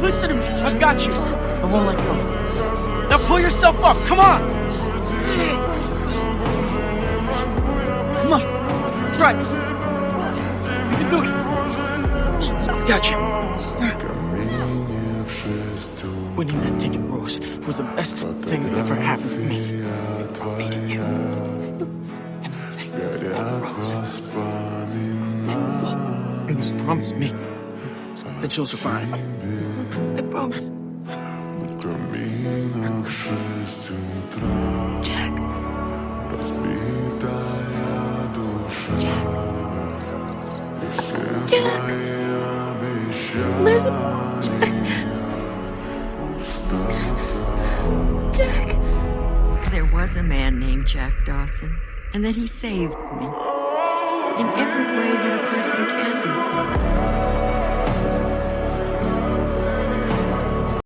listen to me. I've got you. I won't let go. Now pull yourself up. Come on. Come on. That's right. You can do it. Got you. Winning that ticket, Rose, was the best thing that ever happened to me. Meeting you. And I'm thankful for that, Rose. Thankful. You must promise me that you'll survive. I promise. Jack. Jack. There's a... Jack. There was a man named Jack Dawson, and that he saved me. In every way that a person can be saved.